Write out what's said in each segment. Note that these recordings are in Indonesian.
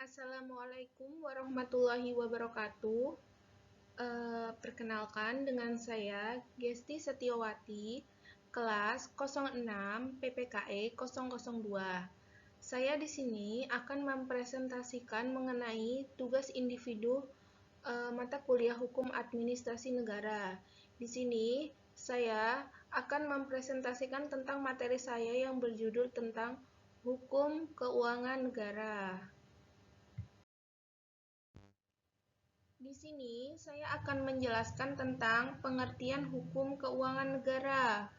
Assalamualaikum warahmatullahi wabarakatuh. Perkenalkan dengan saya Gesti Setiawati, kelas 06 PPKE 002. Saya di sini akan mempresentasikan mengenai tugas individu mata kuliah Hukum Administrasi Negara. Di sini saya akan mempresentasikan tentang materi saya yang berjudul tentang Hukum Keuangan Negara. Di sini saya akan menjelaskan tentang pengertian hukum keuangan negara.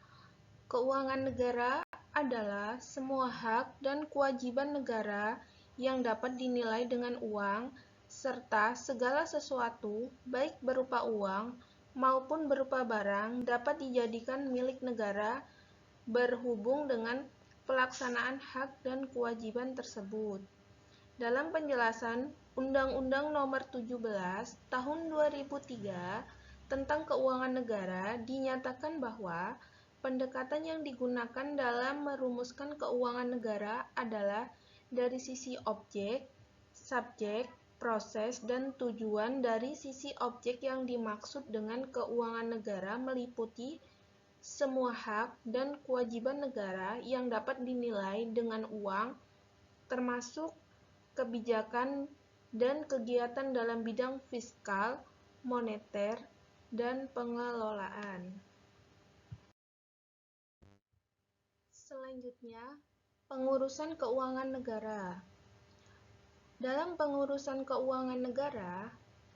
Keuangan negara adalah semua hak dan kewajiban negara yang dapat dinilai dengan uang, serta segala sesuatu, baik berupa uang maupun berupa barang, dapat dijadikan milik negara berhubung dengan pelaksanaan hak dan kewajiban tersebut. Dalam penjelasan Undang-Undang Nomor 17 Tahun 2003 tentang Keuangan Negara dinyatakan bahwa pendekatan yang digunakan dalam merumuskan keuangan negara adalah dari sisi objek, subjek, proses, dan tujuan. Dari sisi objek yang dimaksud dengan keuangan negara meliputi semua hak dan kewajiban negara yang dapat dinilai dengan uang, termasuk kebijakan dan kegiatan dalam bidang fiskal, moneter, dan pengelolaan. Selanjutnya, pengurusan keuangan negara. Dalam pengurusan keuangan negara,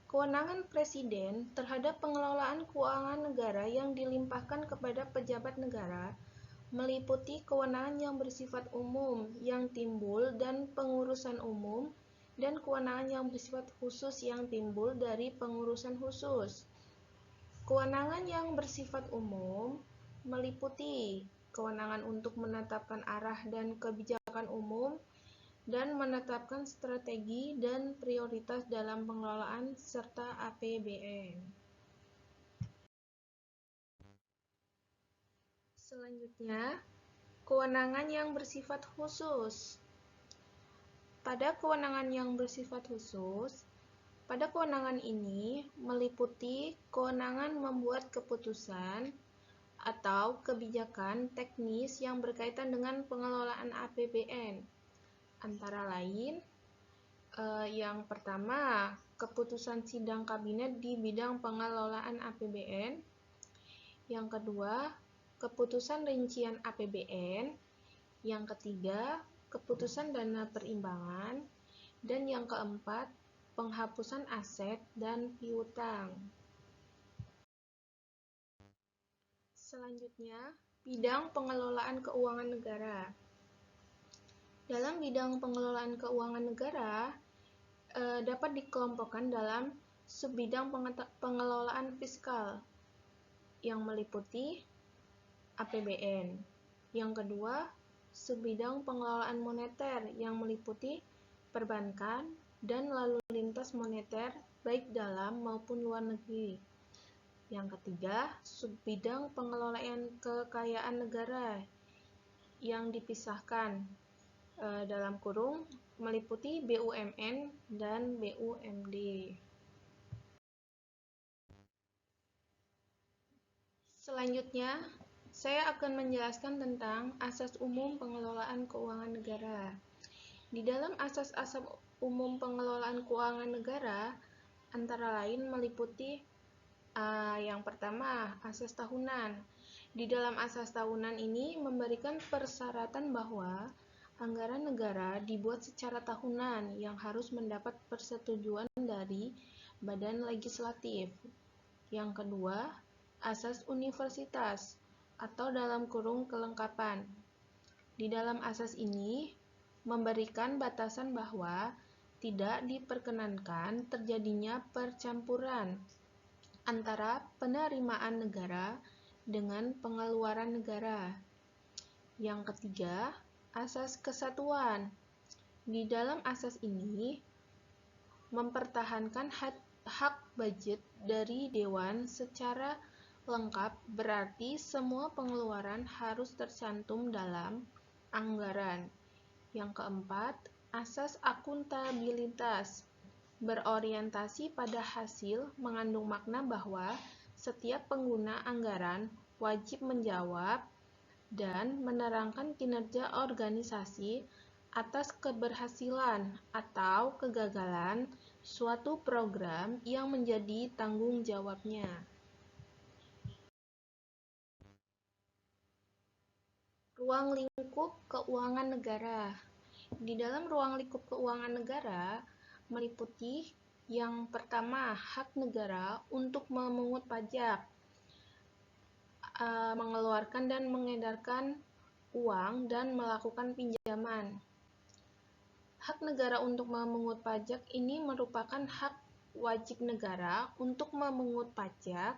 kewenangan Presiden terhadap pengelolaan keuangan negara yang dilimpahkan kepada pejabat negara meliputi kewenangan yang bersifat umum yang timbul dan pengurusan umum, dan kewenangan yang bersifat khusus yang timbul dari pengurusan khusus. Kewenangan yang bersifat umum meliputi kewenangan untuk menetapkan arah dan kebijakan umum dan menetapkan strategi dan prioritas dalam pengelolaan serta APBN. Selanjutnya, kewenangan yang bersifat khusus. Pada kewenangan yang bersifat khusus, pada kewenangan ini meliputi kewenangan membuat keputusan atau kebijakan teknis yang berkaitan dengan pengelolaan APBN. Antara lain, yang pertama, keputusan sidang kabinet di bidang pengelolaan APBN. Yang kedua, keputusan rincian APBN. Yang ketiga, keputusan dana perimbangan. Dan yang keempat, penghapusan aset dan piutang. Selanjutnya, bidang pengelolaan keuangan negara. Dalam bidang pengelolaan keuangan negara dapat dikelompokkan dalam subbidang pengelolaan fiskal yang meliputi APBN. Yang kedua, subbidang pengelolaan moneter yang meliputi perbankan dan lalu lintas moneter baik dalam maupun luar negeri. Yang ketiga, subbidang pengelolaan kekayaan negara yang dipisahkan dalam kurung meliputi BUMN dan BUMD. Selanjutnya, saya akan menjelaskan tentang asas umum pengelolaan keuangan negara. Di dalam asas-asas umum pengelolaan keuangan negara, antara lain meliputi yang pertama, asas tahunan. Di dalam asas tahunan ini memberikan persyaratan bahwa anggaran negara dibuat secara tahunan yang harus mendapat persetujuan dari Badan Legislatif. Yang kedua, asas universitas atau dalam kurung kelengkapan. Di dalam asas ini memberikan batasan bahwa tidak diperkenankan terjadinya percampuran antara penerimaan negara dengan pengeluaran negara. Yang ketiga, asas kesatuan. Di dalam asas ini mempertahankan hak budget dari Dewan secara lengkap, berarti semua pengeluaran harus tercantum dalam anggaran. Yang keempat, Asas akuntabilitas berorientasi pada hasil mengandung makna bahwa setiap pengguna anggaran wajib menjawab dan menerangkan kinerja organisasi atas keberhasilan atau kegagalan suatu program yang menjadi tanggung jawabnya. Ruang lingkup keuangan negara. Di dalam ruang lingkup keuangan negara meliputi yang pertama, hak negara untuk memungut pajak, mengeluarkan dan mengedarkan uang dan melakukan pinjaman. Hak negara untuk memungut pajak ini merupakan hak wajib negara untuk memungut pajak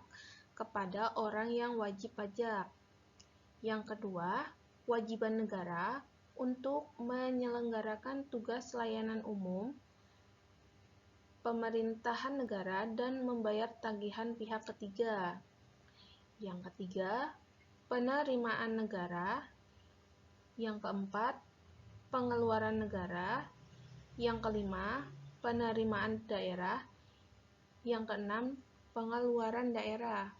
kepada orang yang wajib pajak. Yang kedua, kewajiban negara untuk menyelenggarakan tugas layanan umum, pemerintahan negara, dan membayar tagihan pihak ketiga. Yang ketiga, penerimaan negara. Yang keempat, pengeluaran negara. Yang kelima, penerimaan daerah. Yang keenam, pengeluaran daerah.